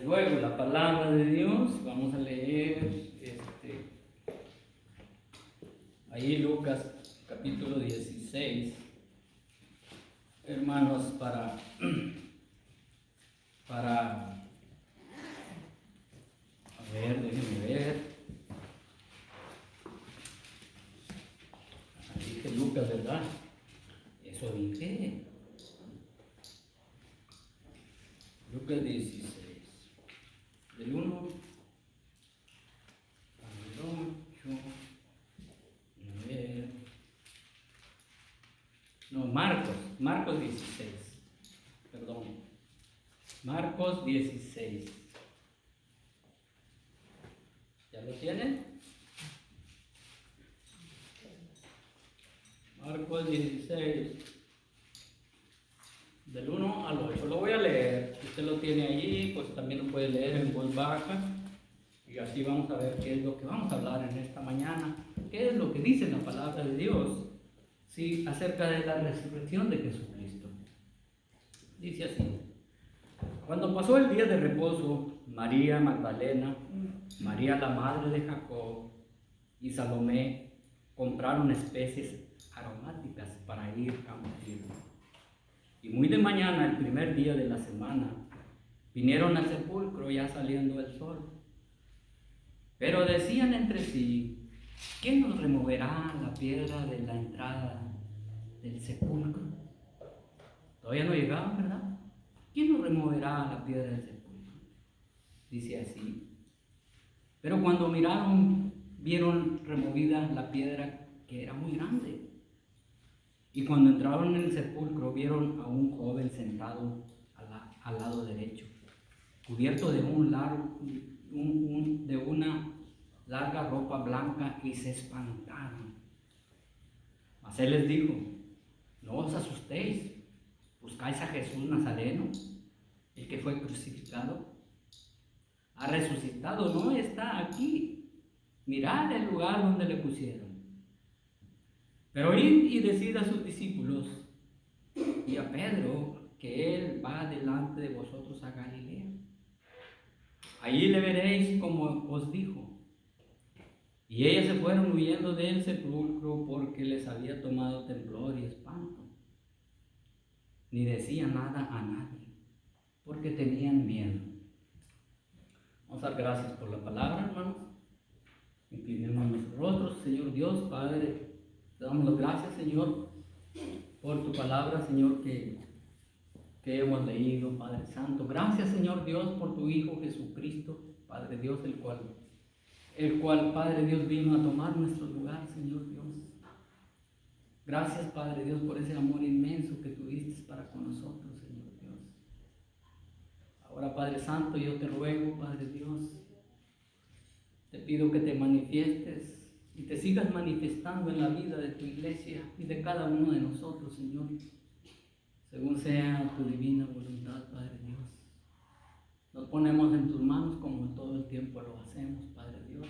Desde luego, la palabra de Dios, vamos a leer ahí Lucas capítulo 16, hermanos, para a ver, déjenme ver. Ahí dije Lucas, ¿verdad? Eso dije. Lucas 16, del 1 al 8. A ver. No, Marcos 16. Perdón. Marcos 16. ¿Ya lo tienen? Marcos 16, del 1 al 8. Lo voy a leer. Si usted lo tiene allí, pues también lo puede leer en voz baja. Y así vamos a ver qué es lo que vamos a hablar en esta mañana. ¿Qué es lo que dice la palabra de Dios? Sí, acerca de la resurrección de Jesucristo. Dice así: cuando pasó el día de reposo, María Magdalena, María la madre de Jacob y Salomé compraron especies aromáticas para ir a ungirlo. Y muy de mañana, el primer día de la semana, vinieron al sepulcro ya saliendo el sol. Pero decían entre sí: ¿quién nos removerá la piedra de la entrada del sepulcro? Todavía no llegaban, ¿verdad? ¿Quién nos removerá la piedra del sepulcro? Dice así. Pero cuando miraron, vieron removida la piedra, que era muy grande. Y cuando entraron en el sepulcro, vieron a un joven sentado al lado derecho, cubierto de de una larga ropa blanca, y se espantaron. Mas él les dijo: no os asustéis, buscáis a Jesús Nazareno, el que fue crucificado. Ha resucitado, no está aquí. Mirad el lugar donde le pusieron. Pero id y decid a sus discípulos y a Pedro que él va delante de vosotros a Galilea. Allí le veréis como os dijo. Y ellas se fueron huyendo del sepulcro, porque les había tomado temblor y espanto. Ni decían nada a nadie, porque tenían miedo. Vamos a dar gracias por la palabra, hermanos. Inclinemos nuestros rostros. Señor Dios, Padre, te damos las gracias, Señor, por tu palabra, Señor, que hemos leído, Padre Santo. Gracias, Señor Dios, por tu Hijo Jesucristo, Padre Dios, el cual, Padre Dios, vino a tomar nuestro lugar, Señor Dios. Gracias, Padre Dios, por ese amor inmenso que tuviste para con nosotros, Señor Dios. Ahora, Padre Santo, yo te ruego, Padre Dios, te pido que te manifiestes y te sigas manifestando en la vida de tu iglesia y de cada uno de nosotros, Señor, según sea tu divina voluntad, Padre Dios. Nos ponemos en tus manos como todo el tiempo lo hacemos, Padre Dios,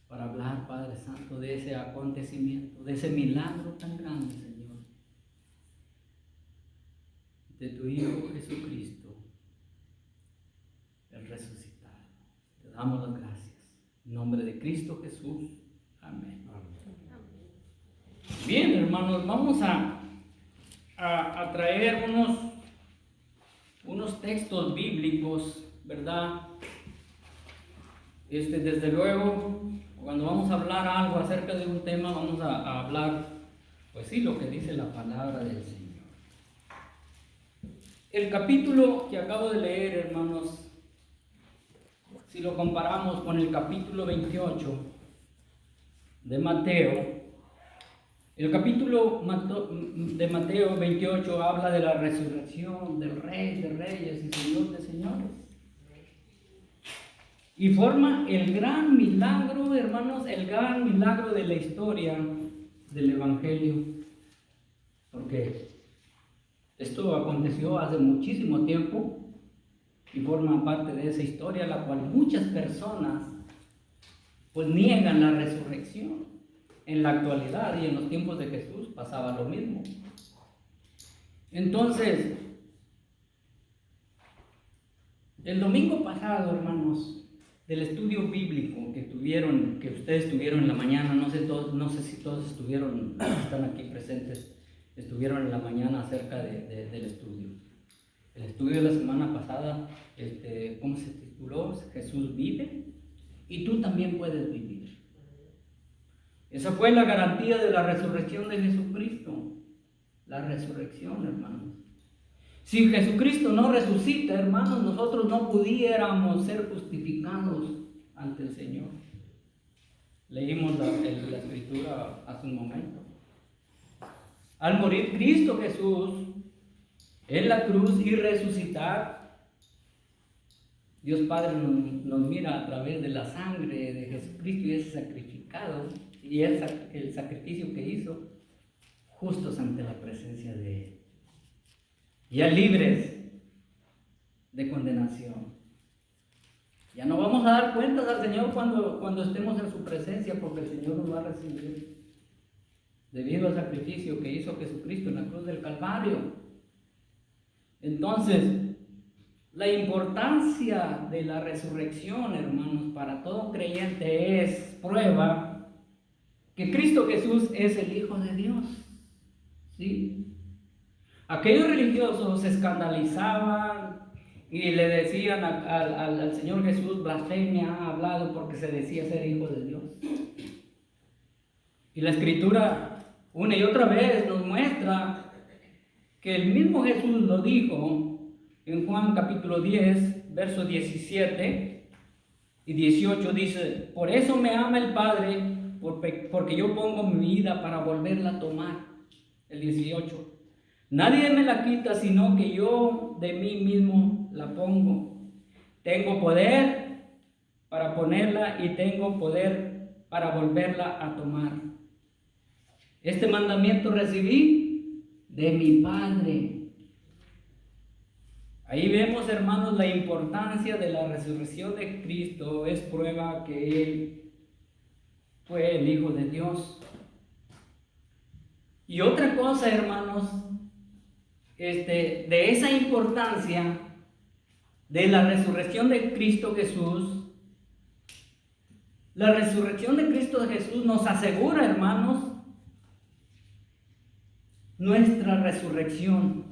para hablar, Padre Santo, de ese acontecimiento, de ese milagro tan grande, Señor, de tu Hijo Jesucristo, el resucitado. Te damos las gracias. En nombre de Cristo Jesús. Amén. Bien, hermanos, vamos a traer unos textos bíblicos, ¿verdad? Desde luego, cuando vamos a hablar algo acerca de un tema, vamos a hablar, pues sí, lo que dice la palabra del Señor. El capítulo que acabo de leer, hermanos, si lo comparamos con el capítulo 28 de Mateo, el capítulo de Mateo 28 habla de la resurrección del Rey de Reyes y Señor de Señores. Y forma el gran milagro, hermanos, el gran milagro de la historia del Evangelio. Porque esto aconteció hace muchísimo tiempo y forma parte de esa historia, la cual muchas personas pues niegan la resurrección. En la actualidad y en los tiempos de Jesús pasaba lo mismo. Entonces, El domingo pasado, hermanos, del estudio bíblico que ustedes tuvieron en la mañana, no sé si todos estuvieron, están aquí presentes, estuvieron en la mañana acerca del estudio. El estudio de la semana pasada, ¿cómo se tituló? Jesús vive y tú también puedes vivir. Esa fue la garantía de la resurrección de Jesucristo. La resurrección, hermanos. Si Jesucristo no resucita, hermanos, nosotros no pudiéramos ser justificados ante el Señor. Leímos la escritura hace un momento. Al morir Cristo Jesús en la cruz y resucitar, Dios Padre nos mira a través de la sangre de Jesucristo y ese sacrificado y el sacrificio que hizo, justos ante la presencia de Él, ya libres de condenación. Ya no vamos a dar cuentas al Señor cuando estemos en su presencia, porque el Señor nos va a recibir debido al sacrificio que hizo Jesucristo en la cruz del Calvario. Entonces, la importancia de la resurrección, hermanos, para todo creyente es prueba que Cristo Jesús es el Hijo de Dios. ¿Sí? Aquellos religiosos se escandalizaban y le decían al Señor Jesús: blasfemia ha hablado, porque se decía ser Hijo de Dios. Y la Escritura una y otra vez nos muestra que el mismo Jesús lo dijo en Juan capítulo 10, versos 17 y 18, dice: por eso me ama el Padre, porque yo pongo mi vida para volverla a tomar. El 18: nadie me la quita, sino que yo de mí mismo la pongo. Tengo poder para ponerla y tengo poder para volverla a tomar. Este mandamiento recibí de mi Padre. Ahí vemos, hermanos, la importancia de la resurrección de Cristo. Es prueba que Él fue el Hijo de Dios. Y otra cosa, hermanos, de esa importancia de la resurrección de Cristo Jesús, la resurrección de Cristo Jesús nos asegura, hermanos, nuestra resurrección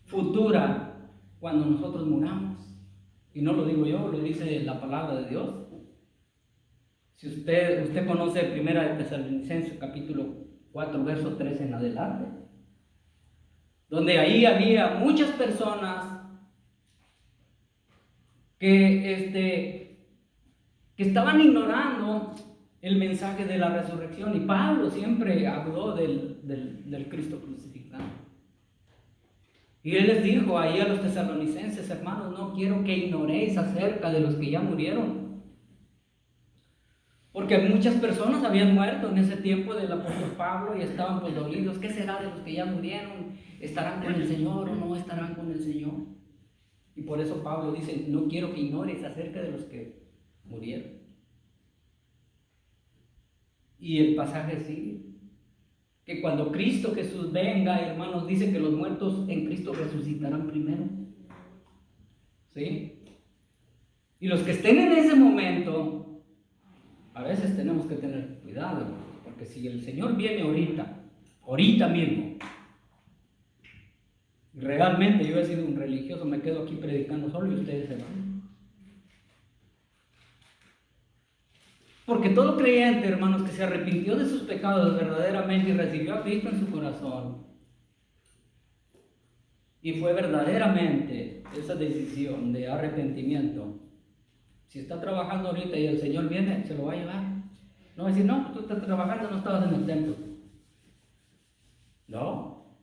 futura cuando nosotros muramos. Y no lo digo yo, lo dice la palabra de Dios. Si usted conoce 1 de Tesalonicenses capítulo 4, verso 3 en adelante, donde ahí había muchas personas que estaban ignorando el mensaje de la resurrección, y Pablo siempre habló del Cristo crucificado. Y él les dijo ahí a los tesalonicenses: hermanos, no quiero que ignoréis acerca de los que ya murieron, porque muchas personas habían muerto en ese tiempo del apóstol Pablo y estaban pues dolidos. ¿Qué será de los que ya murieron? ¿Estarán con el Señor o no estarán con el Señor? Y por eso Pablo dice: no quiero que ignores acerca de los que murieron. Y el pasaje sigue, que cuando Cristo Jesús venga, hermanos, dice que los muertos en Cristo resucitarán primero. ¿Sí? Y los que estén en ese momento, a veces tenemos que tener cuidado, porque si el Señor viene ahorita mismo, realmente yo he sido un religioso, me quedo aquí predicando solo y ustedes se van. Porque todo creyente, hermanos, que se arrepintió de sus pecados verdaderamente y recibió a Cristo en su corazón, y fue verdaderamente esa decisión de arrepentimiento, si está trabajando ahorita y el Señor viene, se lo va a llevar. No va a decir: no, tú estás trabajando, no estabas en el templo. No.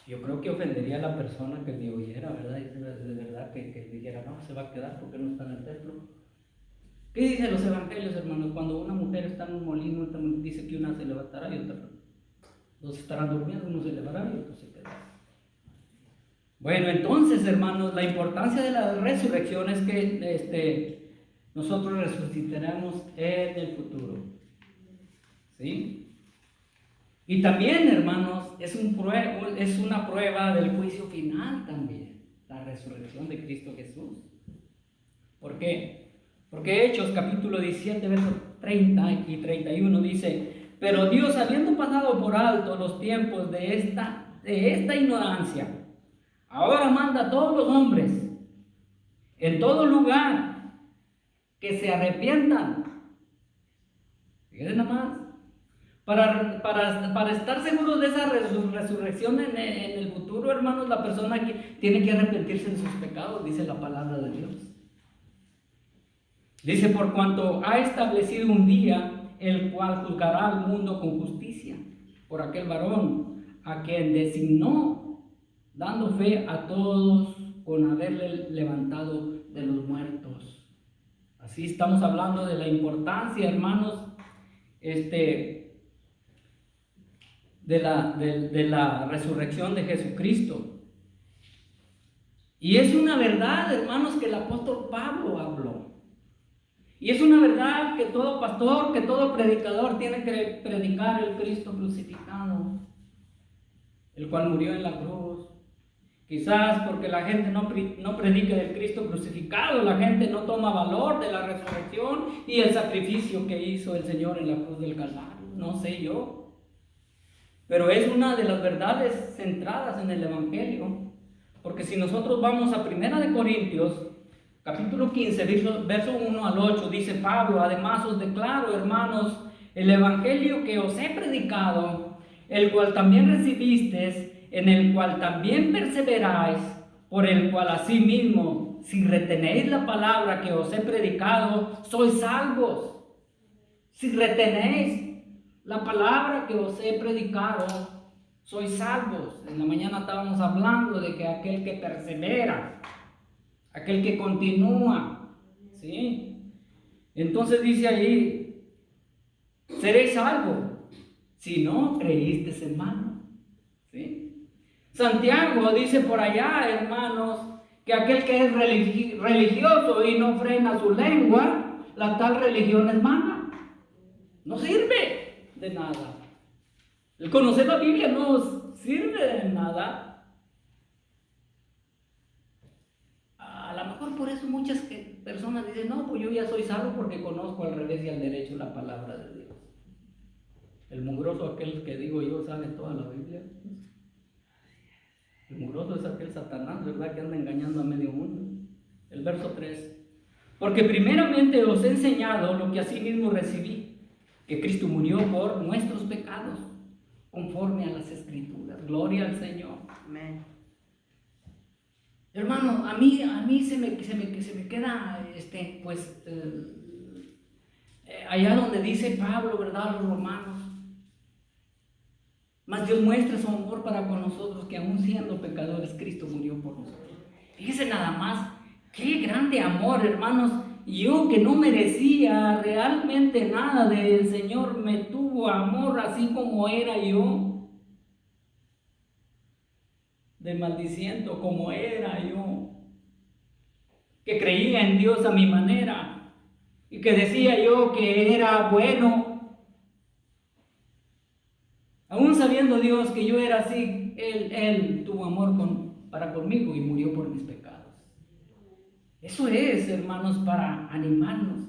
Yo creo que ofendería a la persona que me oyera, ¿verdad? Y de verdad que dijera: no, se va a quedar porque no está en el templo. ¿Qué dicen los evangelios, hermanos? Cuando una mujer está en un molino, dice que una se levantará y otra no. Dos estarán durmiendo, uno se levantará y otro se quedará. Bueno, entonces, hermanos, la importancia de la resurrección es que nosotros resucitaremos en el futuro. ¿Sí? Y también, hermanos, es una prueba del juicio final también, la resurrección de Cristo Jesús. ¿Por qué? Porque Hechos capítulo 17, versos 30 y 31 dice: pero Dios, habiendo pasado por alto los tiempos de esta ignorancia, ahora manda a todos los hombres en todo lugar que se arrepientan. Fíjense nada más. Para estar seguros de esa resurrección en el futuro, hermanos, la persona que tiene que arrepentirse de sus pecados, dice la palabra de Dios. Dice: por cuanto ha establecido un día el cual juzgará al mundo con justicia por aquel varón a quien designó, dando fe a todos con haberle levantado de los muertos. Así estamos hablando de la importancia, hermanos, de la resurrección de Jesucristo. Y es una verdad, hermanos, que el apóstol Pablo habló. Y es una verdad que todo pastor, que todo predicador tiene que predicar el Cristo crucificado, el cual murió en la cruz. Quizás porque la gente no predica del Cristo crucificado, la gente no toma valor de la resurrección y el sacrificio que hizo el Señor en la cruz del Calvario. No sé yo. Pero es una de las verdades centradas en el Evangelio. Porque si nosotros vamos a 1 Corintios, capítulo 15, verso 1 al 8, dice Pablo: además os declaro, hermanos, el Evangelio que os he predicado, el cual también recibisteis, en el cual también perseveráis, por el cual asimismo, si retenéis la palabra que os he predicado, sois salvos. Si retenéis la palabra que os he predicado, sois salvos. En la mañana estábamos hablando de que aquel que persevera, aquel que continúa, ¿sí? Entonces dice ahí: seréis salvos si no creísteis en vano, ¿sí? Santiago dice por allá, hermanos, que aquel que es religioso y no frena su lengua, la tal religión es vana, no sirve de nada. El conocer la Biblia no sirve de nada. A lo mejor por eso muchas personas dicen: no, pues yo ya soy salvo porque conozco al revés y al derecho la palabra de Dios. El mugroso, aquel que digo yo, sabe toda la Biblia. El mugroso es aquel Satanás, ¿verdad?, que anda engañando a medio mundo. El verso 3: porque primeramente os he enseñado lo que asimismo recibí, que Cristo murió por nuestros pecados, conforme a las Escrituras. Gloria al Señor. Amén. Hermano, a mí se me queda, allá donde dice Pablo, ¿verdad?, a los romanos: mas Dios muestra su amor para con nosotros, que aun siendo pecadores, Cristo murió por nosotros. Fíjese nada más, qué grande amor, hermanos. Yo, que no merecía realmente nada del Señor, me tuvo amor así como era yo, de maldiciento como era yo, que creía en Dios a mi manera y que decía yo que era bueno. Aún sabiendo Dios que yo era así, Él tuvo amor para conmigo y murió por mis pecados. Eso es, hermanos, para animarnos.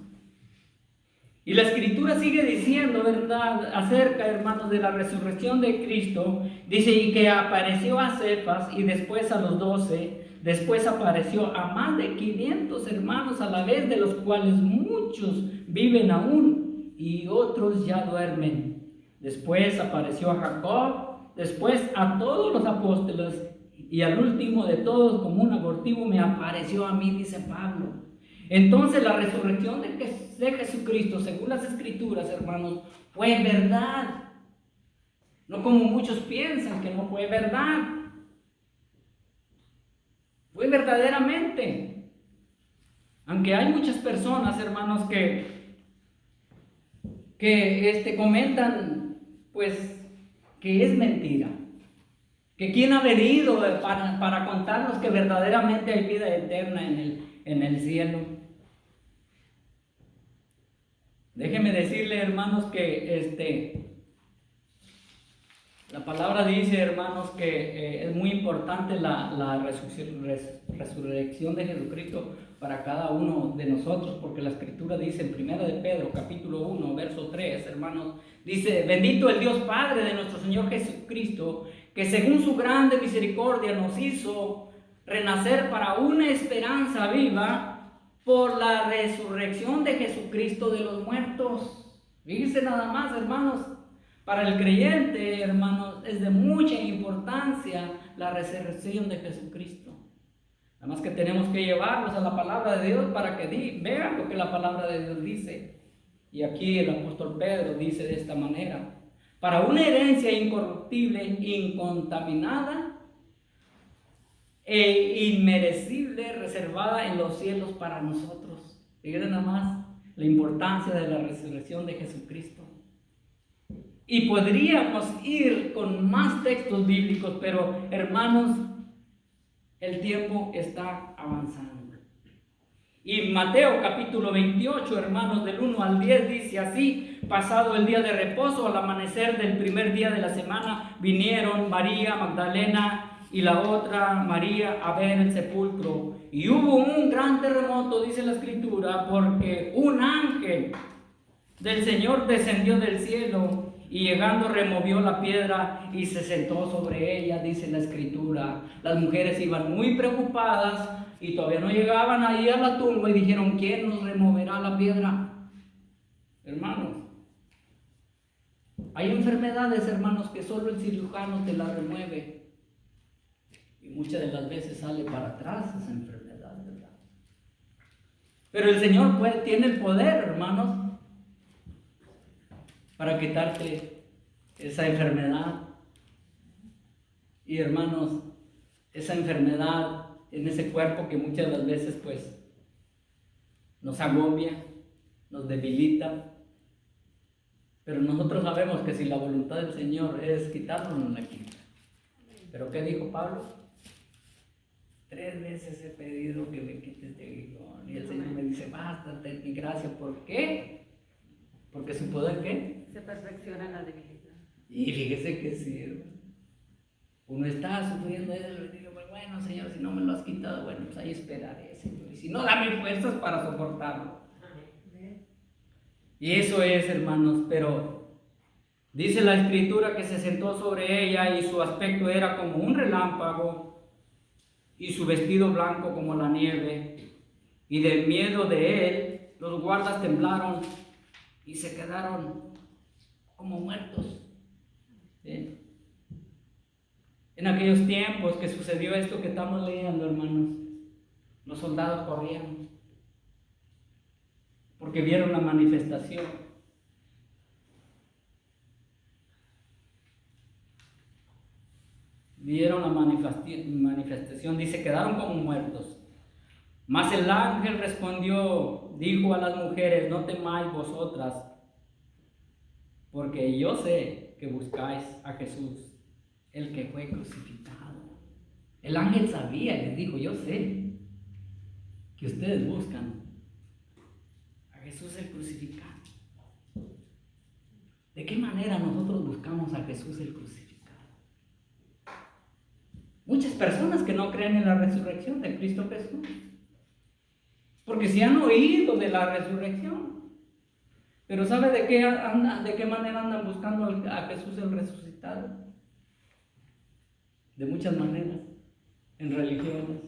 Y la Escritura sigue diciendo, ¿verdad?, acerca, hermanos, de la resurrección de Cristo. Dice: y que apareció a Cefas y después a los 12, después apareció a más de 500 hermanos a la vez, de los cuales muchos viven aún y otros ya duermen. Después apareció a Jacob, después a todos los apóstoles, y al último de todos, como un abortivo, me apareció a mí, dice Pablo. Entonces la resurrección de Jesucristo, según las Escrituras, hermanos, fue verdad. No como muchos piensan que no fue verdad. Fue verdaderamente. Aunque hay muchas personas, hermanos, que comentan, pues, que es mentira. Que quién ha venido para contarnos que verdaderamente hay vida eterna en el cielo. Déjeme decirle, hermanos, que La palabra dice, hermanos, que es muy importante la resurrección de Jesucristo para cada uno de nosotros, porque la Escritura dice en 1 de Pedro, capítulo 1, verso 3, hermanos, dice: bendito el Dios Padre de nuestro Señor Jesucristo, que según su grande misericordia nos hizo renacer para una esperanza viva por la resurrección de Jesucristo de los muertos. Fíjense nada más, hermanos. Para el creyente, hermanos, es de mucha importancia la resurrección de Jesucristo. Nada más que tenemos que llevarlos a la palabra de Dios para que vean lo que la palabra de Dios dice. Y aquí el apóstol Pedro dice de esta manera: para una herencia incorruptible, incontaminada e inmerecible, reservada en los cielos para nosotros. Fíjense nada más la importancia de la resurrección de Jesucristo. Y podríamos ir con más textos bíblicos, pero hermanos, el tiempo está avanzando. Y Mateo capítulo 28, hermanos, del 1 al 10 dice así: pasado el día de reposo, al amanecer del primer día de la semana, vinieron María Magdalena y la otra María a ver el sepulcro. Y hubo un gran terremoto, dice la Escritura, porque un ángel del Señor descendió del cielo y llegando removió la piedra y se sentó sobre ella, dice la Escritura. Las mujeres iban muy preocupadas y todavía no llegaban ahí a la tumba y dijeron: ¿quién nos removerá la piedra? Hermanos, hay enfermedades, hermanos, que solo el cirujano te las remueve. Y muchas de las veces sale para atrás esa enfermedad, ¿verdad? Pero el Señor tiene el poder, hermanos, para quitarte esa enfermedad. Y hermanos, esa enfermedad en ese cuerpo que muchas de las veces pues nos agobia, nos debilita. Pero nosotros sabemos que si la voluntad del Señor es quitarnos, nos la quita. ¿Pero qué dijo Pablo? 3 veces he pedido que me quites este aguijón. Y el Señor me dice: bástate mi gracia. ¿Por qué? Porque su poder, ¿qué? Se perfecciona en la debilidad. Y fíjese que sí, hermano. Uno está sufriendo eso y digo: bueno, Señor, si no me lo has quitado, bueno, pues ahí esperaré, Señor. Y si no, dame fuerzas para soportarlo. Y eso es, hermanos, pero dice la Escritura que se sentó sobre ella y su aspecto era como un relámpago y su vestido blanco como la nieve. Y del miedo de él, los guardas temblaron y se quedaron como muertos. ¿Sí? En aquellos tiempos que sucedió esto que estamos leyendo, hermanos, los soldados corrieron porque vieron la manifestación. Vieron la manifestación, dice: quedaron como muertos. Mas el ángel respondió, dijo a las mujeres: no temáis vosotras, porque yo sé que buscáis a Jesús, el que fue crucificado. El ángel sabía y les dijo: yo sé que ustedes buscan a Jesús el crucificado. ¿De qué manera nosotros buscamos a Jesús el crucificado? Muchas personas que no creen en la resurrección de Cristo Jesús, porque se han oído de la resurrección, pero ¿sabe de qué manera andan buscando a Jesús el resucitado? De muchas maneras: en religiones,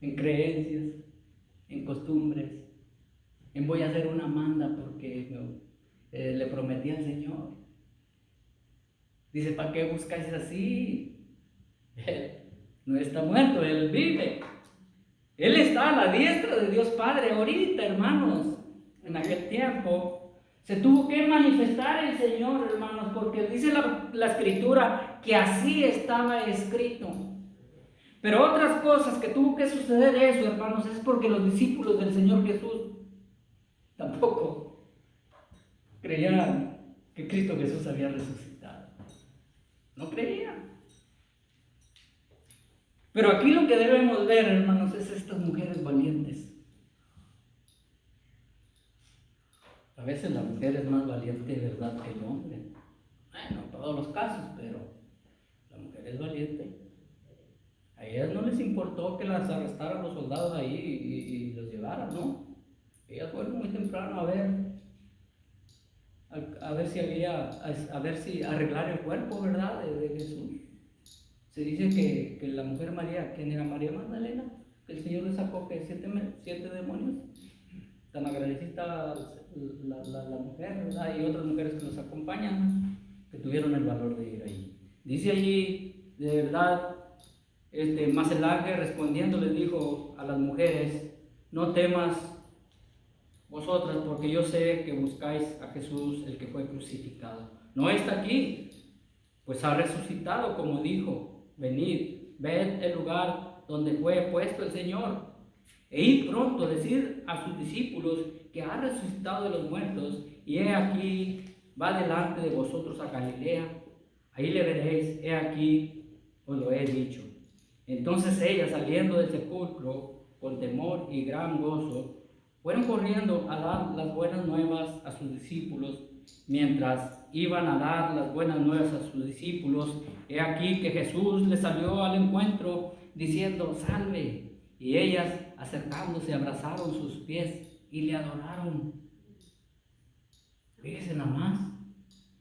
en creencias, en costumbres, en voy a hacer una manda porque le prometí al Señor. Dice: ¿para qué buscáis así? Él no está muerto, Él vive. Él está a la diestra de Dios Padre ahorita, hermanos. En aquel tiempo se tuvo que manifestar el Señor, hermanos, porque dice la Escritura que así estaba escrito. Pero otras cosas que tuvo que suceder eso, hermanos, es porque los discípulos del Señor Jesús tampoco creían que Cristo Jesús había resucitado. No creían. Pero aquí lo que debemos ver, hermanos, es estas mujeres valientes. A veces la mujer es más valiente, ¿verdad?, que el hombre. No en todos los casos, pero la mujer es valiente. A ellas no les importó que las arrestaran los soldados ahí y los llevaran, ¿no? Ellas fueron muy temprano a ver si arreglar el cuerpo, ¿verdad? De Jesús. Se dice que la mujer María, ¿quién era? María Magdalena, que el Señor le sacó que 7 demonios. Tan agradecida la mujer, ¿verdad? Y otras mujeres que nos acompañan, que tuvieron el valor de ir ahí. Dice allí, de verdad, más el ángel respondiendo les dijo a las mujeres: no temas vosotras, porque yo sé que buscáis a Jesús, el que fue crucificado. No está aquí, pues ha resucitado, como dijo. Venid, ved el lugar donde fue puesto el Señor, e id pronto, decid a sus discípulos que ha resucitado de los muertos, y he aquí, va delante de vosotros a Galilea, ahí le veréis, he aquí, os lo he dicho. Entonces ellas, saliendo del sepulcro con temor y gran gozo, fueron corriendo a dar las buenas nuevas a sus discípulos. Mientras iban a dar las buenas nuevas a sus discípulos, he aquí que Jesús les salió al encuentro diciendo: salve. Y ellas, acercándose, abrazaron sus pies y le adoraron. Fíjense nada más,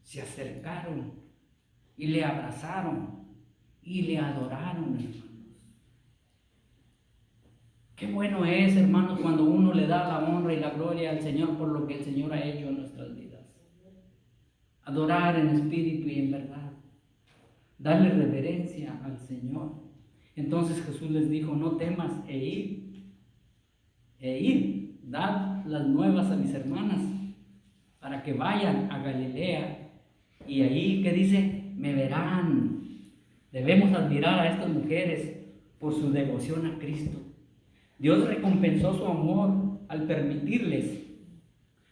se acercaron y le abrazaron y le adoraron, hermanos. Qué bueno es, hermanos, cuando uno le da la honra y la gloria al Señor por lo que el Señor ha hecho en nuestras vidas. Adorar en espíritu y en verdad. Darle reverencia al Señor. Entonces Jesús les dijo: no temas, id, dad las nuevas a mis hermanas, para que vayan a Galilea, y ahí, ¿qué dice? Me verán. Debemos admirar a estas mujeres por su devoción a Cristo. Dios recompensó su amor al permitirles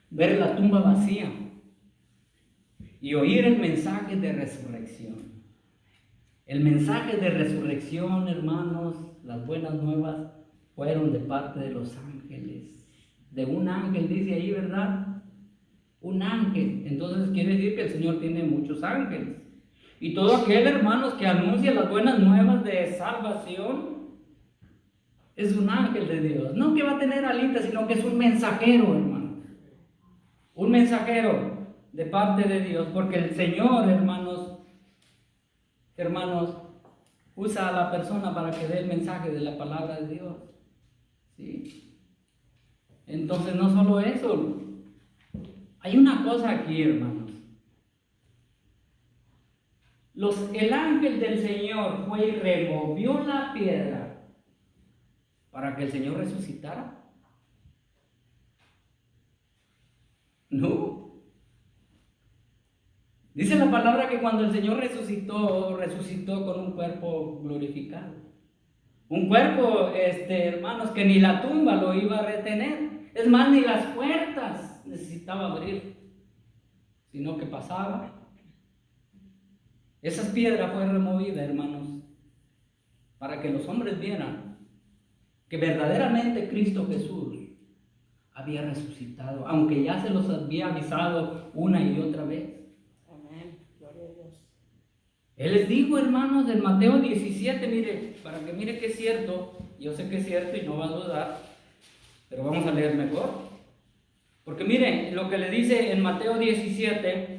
ver la tumba vacía y oír el mensaje de resurrección. El mensaje de resurrección, hermanos, las buenas nuevas, fueron de parte de los ángeles. De un ángel, dice ahí, ¿verdad? Un ángel. Entonces quiere decir que el Señor tiene muchos ángeles. Y todo aquel, hermanos, que anuncia las buenas nuevas de salvación, es un ángel de Dios. No que va a tener alitas, sino que es un mensajero, hermanos. Un mensajero de parte de Dios. Porque el Señor, hermanos, usa a la persona para que dé el mensaje de la palabra de Dios. ¿Sí? Entonces, no solo eso. Hay una cosa aquí, hermanos. El ángel del Señor fue y removió la piedra para que el Señor resucitara. No. Dice la palabra que cuando el Señor resucitó con un cuerpo glorificado. Un cuerpo, hermanos, que ni la tumba lo iba a retener. Es más, ni las puertas necesitaba abrir, sino que pasaba. Esa piedra fue removida, hermanos, para que los hombres vieran que verdaderamente Cristo Jesús había resucitado, aunque ya se los había avisado una y otra vez. Amén. Gloria a Dios. Él les dijo, hermanos, en Mateo 17, mire, para que mire que es cierto, yo sé que es cierto y no va a dudar, pero vamos a leer mejor. Porque mire lo que le dice en Mateo 17,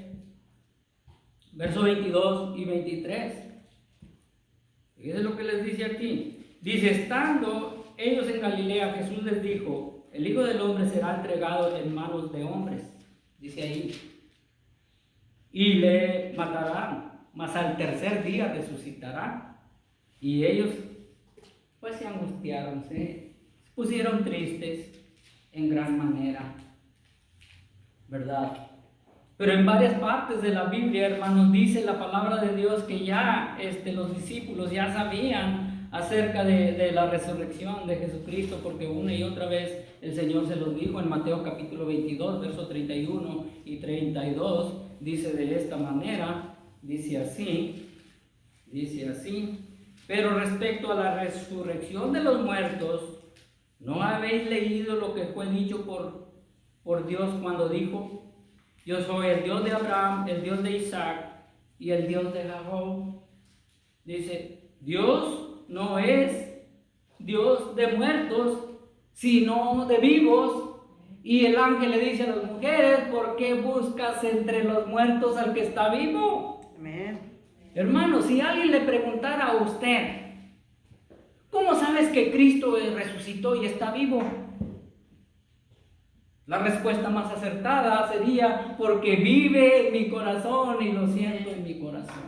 versos 22 y 23. Fíjense lo que les dice aquí. Dice: estando ellos en Galilea, Jesús les dijo: el Hijo del Hombre será entregado en manos de hombres, dice ahí, y le matarán, mas al tercer día resucitará. Y ellos pues se angustiaron, se pusieron tristes en gran manera, ¿verdad? Pero en varias partes de la Biblia, hermanos, dice la palabra de Dios que ya los discípulos ya sabían acerca de la resurrección de Jesucristo, porque una y otra vez el Señor se los dijo en Mateo capítulo 22, versos 31 y 32, dice de esta manera, dice así, pero respecto a la resurrección de los muertos, ¿no habéis leído lo que fue dicho por Dios cuando dijo: yo soy el Dios de Abraham, el Dios de Isaac y el Dios de Jacob. Dice, Dios no es Dios de muertos, sino de vivos. Y el ángel le dice a las mujeres, ¿por qué buscas entre los muertos al que está vivo? Amén. Hermano, si alguien le preguntara a usted, ¿cómo sabes que Cristo resucitó y está vivo? La respuesta más acertada sería, porque vive en mi corazón y lo siento en mi corazón.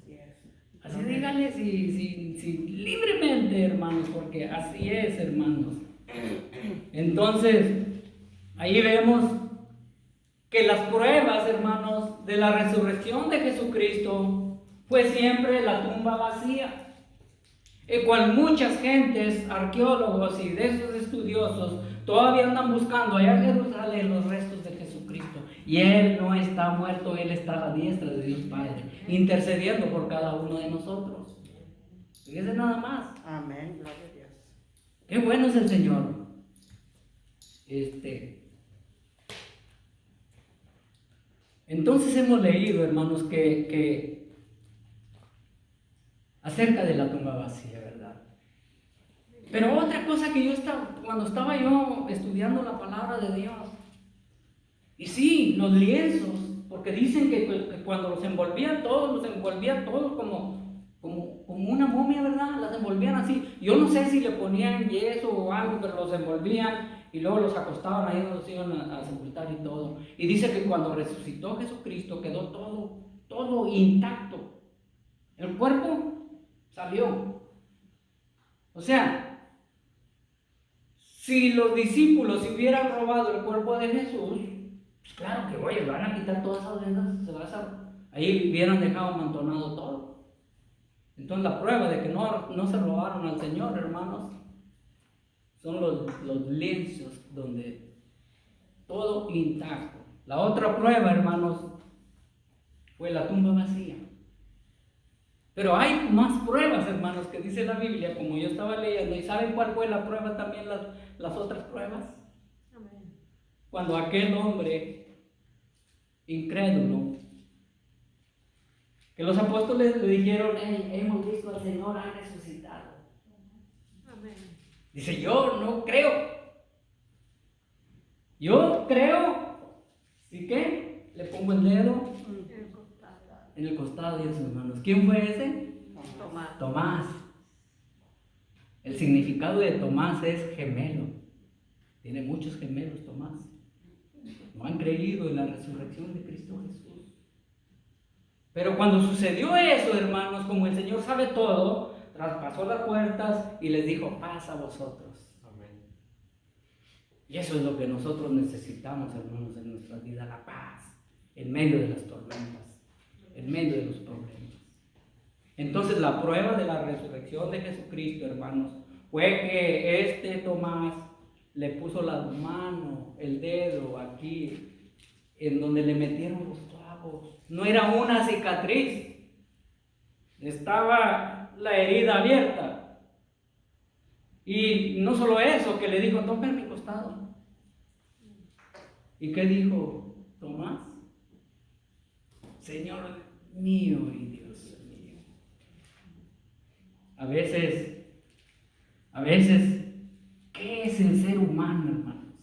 Así es. Así dígale libremente, hermanos, porque así es, hermanos. Entonces, ahí vemos que las pruebas, hermanos, de la resurrección de Jesucristo fue siempre la tumba vacía, el cual muchas gentes, arqueólogos y de esos estudiosos todavía andan buscando allá en Jerusalén los restos de Jesucristo. Y Él no está muerto, Él está a la diestra de Dios Padre, intercediendo por cada uno de nosotros. Fíjense nada más. Amén. Gloria a Dios. Qué bueno es el Señor. Entonces hemos leído, hermanos, que acerca de la tumba vacía, ¿verdad? Pero otra cosa que cuando estaba yo estudiando la palabra de Dios, y sí, los lienzos, porque dicen que cuando los envolvía todos como una momia, ¿verdad? Las envolvían así. Yo no sé si le ponían yeso o algo, pero los envolvían y luego los acostaban ahí, los iban a sepultar y todo. Y dice que cuando resucitó Jesucristo quedó todo intacto. El cuerpo salió. O sea, si los discípulos hubieran robado el cuerpo de Jesús, pues claro que, oye, van a quitar todas esas vendas, ahí hubieran dejado amontonado todo. Entonces la prueba de que no se robaron al Señor, hermanos, son los lienzos donde todo intacto. La otra prueba, hermanos, fue la tumba vacía. Pero hay más pruebas, hermanos, que dice la Biblia, como yo estaba leyendo. ¿Y saben cuál fue la prueba también, las otras pruebas? Amén. Cuando aquel hombre incrédulo, que los apóstoles le dijeron, hemos visto al Señor, ha resucitado. Amén. Dice, yo no creo. Yo creo. ¿Y qué? Le pongo el dedo en el costado de sus manos. ¿Quién fue ese? Tomás. Tomás. El significado de Tomás es gemelo. Tiene muchos gemelos, Tomás. No han creído en la resurrección de Cristo Jesús. Pero cuando sucedió eso, hermanos, como el Señor sabe todo, traspasó las puertas y les dijo, paz a vosotros. Amén. Y eso es lo que nosotros necesitamos, hermanos, en nuestra vida, la paz, en medio de las tormentas, en medio de los problemas. Entonces la prueba de la resurrección de Jesucristo, hermanos, fue que Tomás le puso la mano, el dedo aquí, en donde le metieron los clavos. No era una cicatriz, estaba la herida abierta. Y no solo eso, que le dijo, toca en mi costado. ¿Y qué dijo Tomás? Señor mío y Dios mío. A veces, ¿qué es el ser humano, hermanos?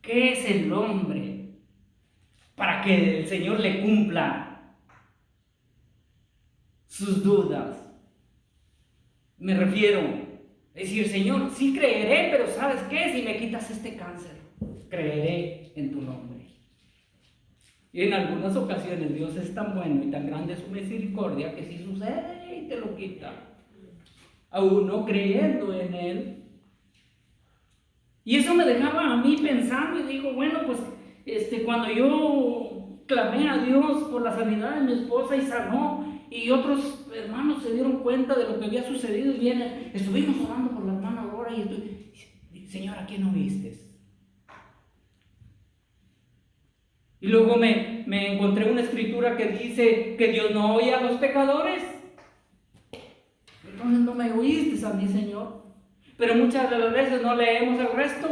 ¿Qué es el hombre para que el Señor le cumpla sus dudas? Me refiero a decir, Señor, sí creeré, pero ¿sabes qué? Si me quitas este cáncer, creeré en tu nombre. Y en algunas ocasiones Dios es tan bueno y tan grande su misericordia que si sucede y te lo quita, aún no creyendo en Él. Y eso me dejaba a mí pensando y digo, bueno, pues cuando yo clamé a Dios por la sanidad de mi esposa y sanó, y otros hermanos se dieron cuenta de lo que había sucedido y estuvimos orando por la hermana Aurora y Señor, ¿a quién no viste? Y luego me encontré una escritura que dice que Dios no oye a los pecadores. Entonces no me oíste a mí, Señor. Pero muchas de las veces no leemos el resto.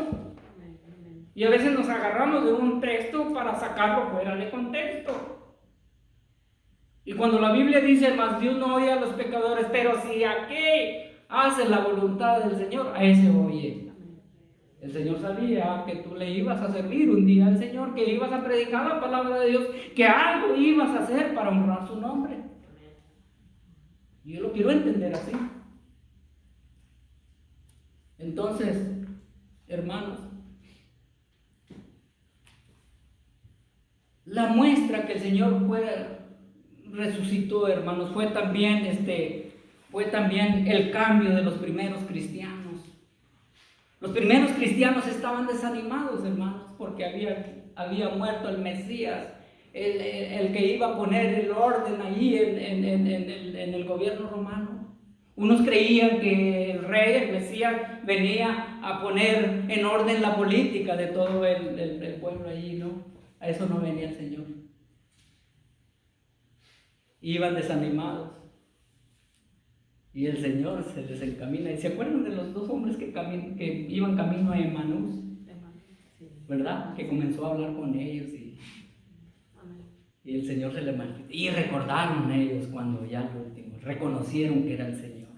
Y a veces nos agarramos de un texto para sacarlo fuera de contexto. Y cuando la Biblia dice, mas Dios no oye a los pecadores, pero si aquel hace la voluntad del Señor, a ese oye. El Señor sabía que tú le ibas a servir un día al Señor, que ibas a predicar la palabra de Dios, que algo ibas a hacer para honrar su nombre. Y yo lo quiero entender así. Entonces, hermanos, la muestra que el Señor resucitó, hermanos, fue también el cambio de los primeros cristianos. Los primeros cristianos estaban desanimados, hermanos, porque había muerto el Mesías, el que iba a poner el orden allí en el gobierno romano. Unos creían que el rey, el Mesías, venía a poner en orden la política de todo el pueblo allí, ¿no? A eso no venía el Señor. Iban desanimados. Y el Señor se les encamina. ¿Y se acuerdan de los dos hombres que iban camino a Emmaús? ¿Verdad? Que comenzó a hablar con ellos y el Señor se les manifestó. Y recordaron ellos cuando ya lo último, reconocieron que era el Señor.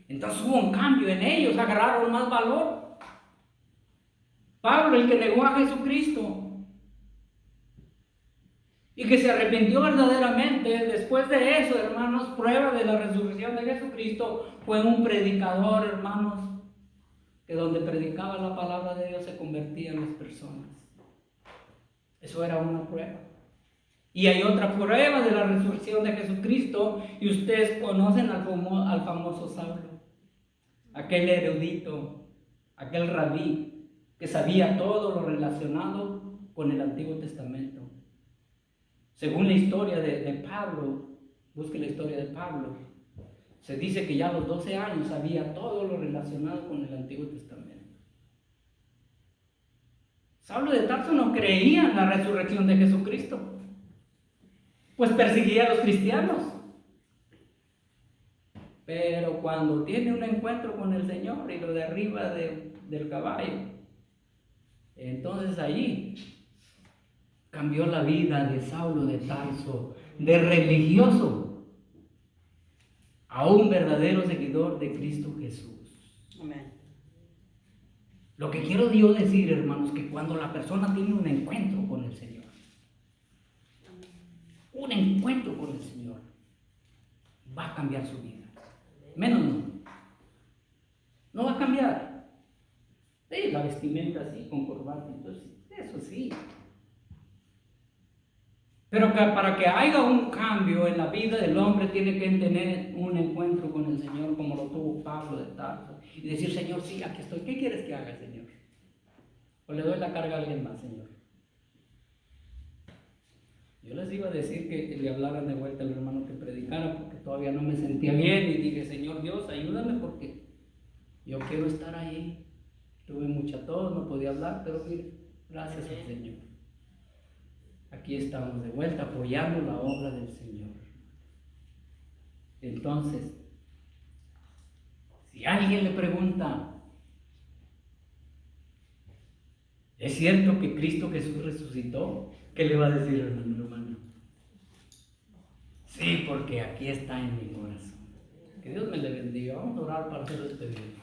Entonces hubo un cambio en ellos, agarraron más valor. Pablo, el que negó a Jesucristo y que se arrepintió verdaderamente, después de eso, hermanos, prueba de la resurrección de Jesucristo, fue un predicador, hermanos, que donde predicaba la palabra de Dios se convertían las personas. Eso era una prueba. Y hay otra prueba de la resurrección de Jesucristo, y ustedes conocen al famoso Saulo, aquel erudito, aquel rabí que sabía todo lo relacionado con el Antiguo Testamento. Según la historia de Pablo, busque la historia de Pablo, se dice que ya a los 12 años sabía todo lo relacionado con el Antiguo Testamento. Saulo de Tarso no creía en la resurrección de Jesucristo, pues perseguía a los cristianos. Pero cuando tiene un encuentro con el Señor y lo derriba del caballo, entonces allí cambió la vida de Saulo de Tarso, de religioso a un verdadero seguidor de Cristo Jesús. Amén. Lo que quiero yo decir, hermanos, que cuando la persona tiene un encuentro con el Señor, un encuentro con el Señor, va a cambiar su vida. Menos no va a cambiar. Sí, la vestimenta así, con corbata, entonces, eso sí. Pero para que haya un cambio en la vida del hombre, tiene que tener un encuentro con el Señor, como lo tuvo Pablo de Tarso, y decir: Señor, sí, aquí estoy. ¿Qué quieres que haga, Señor? ¿O le doy la carga a alguien más, Señor? Yo les iba a decir que le hablaran de vuelta al hermano que predicara, porque todavía no me sentía bien, y dije: Señor Dios, ayúdame, porque yo quiero estar ahí. Tuve mucha tos, no podía hablar, pero mire, gracias al Señor. Aquí estamos de vuelta apoyando la obra del Señor. Entonces, si alguien le pregunta: ¿es cierto que Cristo Jesús resucitó? ¿Qué le va a decir, hermano? Sí, porque aquí está en mi corazón. Que Dios me le bendiga. Vamos a orar para hacer este video.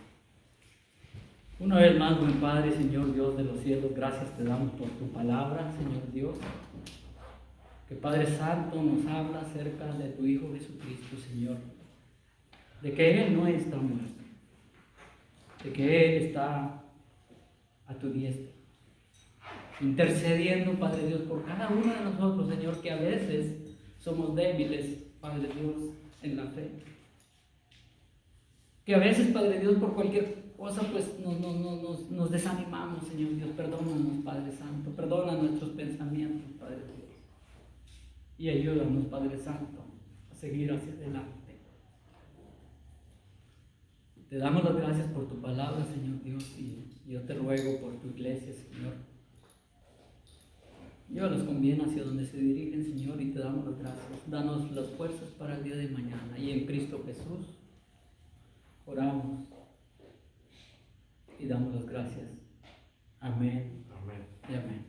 Una vez más, buen Padre, Señor Dios de los cielos, gracias te damos por tu palabra, Señor Dios. Que Padre Santo nos habla acerca de tu Hijo Jesucristo, Señor. De que Él no está muerto. De que Él está a tu diestra. Intercediendo, Padre Dios, por cada uno de nosotros, Señor, que a veces somos débiles, Padre Dios, en la fe. Que a veces, Padre Dios, por cualquier cosa, pues nos desanimamos, Señor Dios. Perdónanos, Padre Santo. Perdona nuestros pensamientos, Padre Dios. Y ayúdanos, Padre Santo, a seguir hacia adelante. Te damos las gracias por tu palabra, Señor Dios, y yo te ruego por tu iglesia, Señor. Llévalos con bien hacia donde se dirigen, Señor, y te damos las gracias. Danos las fuerzas para el día de mañana. Y en Cristo Jesús oramos y damos las gracias. Amén. Amén. Y amén.